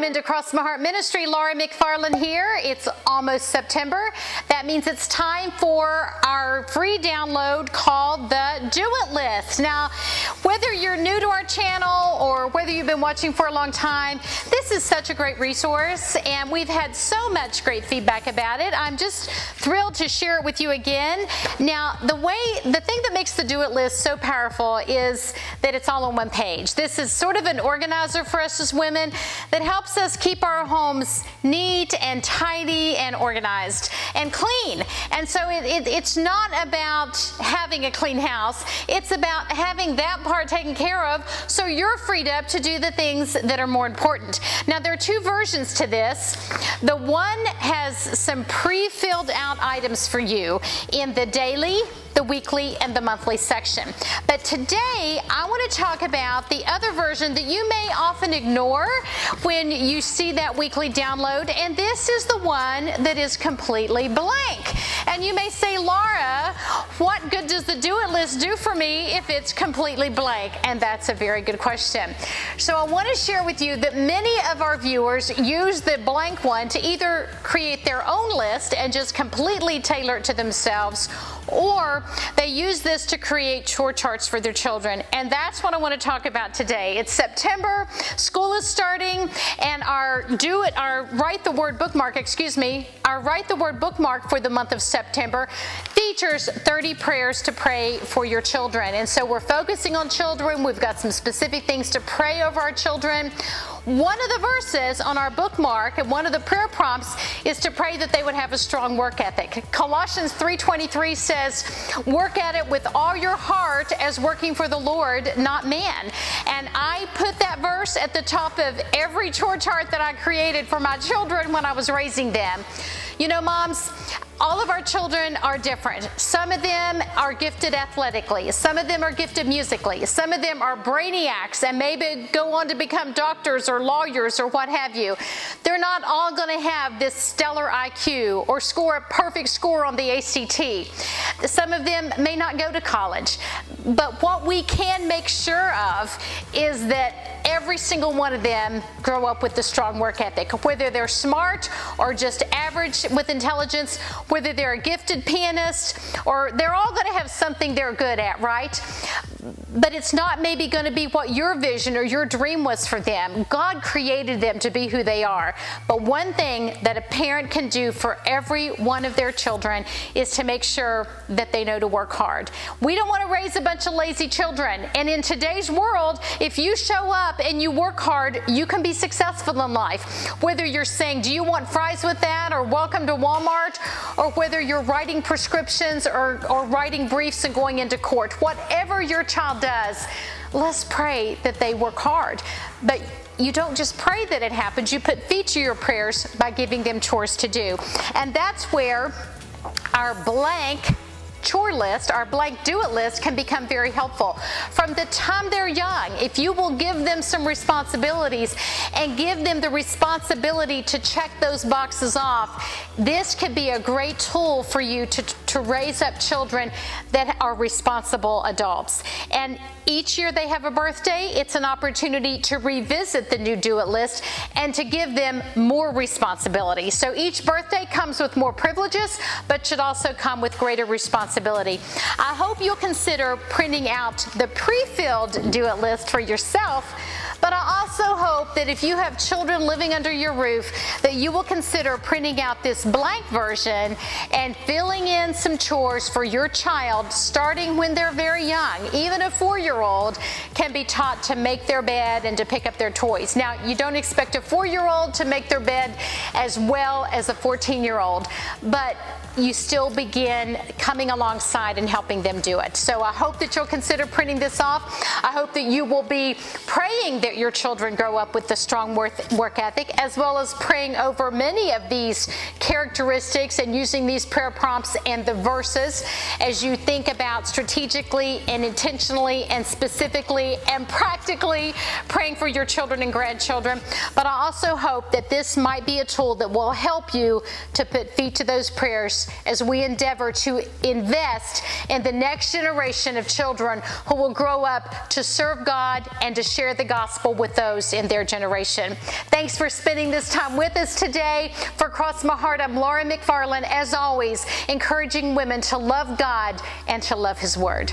into Cross My Heart Ministry. Laurie McFarland here. It's almost September. That means it's time for our free download called the Do It List. Now, whether you're new to our channel or whether you've been watching for a long time, this is such a great resource, and we've had so much great feedback about it. I'm just thrilled to share it with you again. Now, the thing that makes the Do It List so powerful is that it's all on one page. This is sort of an organizer for us as women that helps us keep our homes neat and tidy and organized and clean. And so it's not about having a clean house. It's about having that part taken care of so you're freed up to do the things that are more important. Now, there are two versions to this. The one has some pre-filled out items for you in the daily, the weekly, and the monthly section. But today, I want to talk about the other version that you may often ignore when you see that weekly download, and this is the one that is completely blank. And you may say, Laura, what good does the Do It List do for me if it's completely blank? And that's a very good question. So I want to share with you that many of our viewers use the blank one to either create their own list and just completely tailor it to themselves, or they use this to create chore charts for their children. And that's what I want to talk about today. It's September, school is starting, and our Write the Word bookmark for the month of September features 30 prayers to pray for your children. And so we're focusing on children. We've got some specific things to pray over our children. One of the verses on our bookmark and one of the prayer prompts is to pray that they would have a strong work ethic. Colossians 3:23 says, work at it with all your heart as working for the Lord, not man. And I put that verse at the top of every chore chart that I created for my children when I was raising them. You know, moms, all of our children are different. Some of them are gifted athletically. Some of them are gifted musically. Some of them are brainiacs and maybe go on to become doctors or lawyers or what have you. They're not all going to have this stellar IQ or score a perfect score on the ACT. Some of them may not go to college. But what we can make sure of is that every single one of them grow up with a strong work ethic, whether they're smart or just average with intelligence, whether they're a gifted pianist, or they're all going to have something they're good at, right? But it's not maybe going to be what your vision or your dream was for them. God created them to be who they are. But one thing that a parent can do for every one of their children is to make sure that they know to work hard. We don't want to raise a bunch of lazy children. And in today's world, if you show up and you work hard, you can be successful in life. Whether you're saying, do you want fries with that, or welcome to Walmart, or whether you're writing prescriptions or writing briefs and going into court, whatever your child does, let's pray that they work hard. But you don't just pray that it happens, you put feet to your prayers by giving them chores to do. And that's where our blank chore list, our blank Do It List, can become very helpful. From the time they're young, if you will give them some responsibilities and give them the responsibility to check those boxes off, this could be a great tool for you to raise up children that are responsible adults. And each year they have a birthday, it's an opportunity to revisit the new Do It List and to give them more responsibility. So each birthday comes with more privileges, but should also come with greater responsibility. I hope you'll consider printing out the pre-filled Do It List for yourself, but I also hope that if you have children living under your roof, that you will consider printing out this blank version and filling in some chores for your child starting when they're very young. Even a 4-year-old can be taught to make their bed and to pick up their toys. Now, you don't expect a 4-year-old to make their bed as well as a 14-year-old, but you still begin coming alongside and helping them do it. So I hope that you'll consider printing this off. I hope that you will be praying that your children grow up with a strong work ethic, as well as praying over many of these characteristics and using these prayer prompts and the verses as you think about strategically and intentionally and specifically and practically praying for your children and grandchildren. But I also hope that this might be a tool that will help you to put feet to those prayers prayers as we endeavor to invest in the next generation of children who will grow up to serve God and to share the gospel with those in their generation. Thanks for spending this time with us today. For Cross My Heart, I'm Laura McFarland, as always, encouraging women to love God and to love His Word.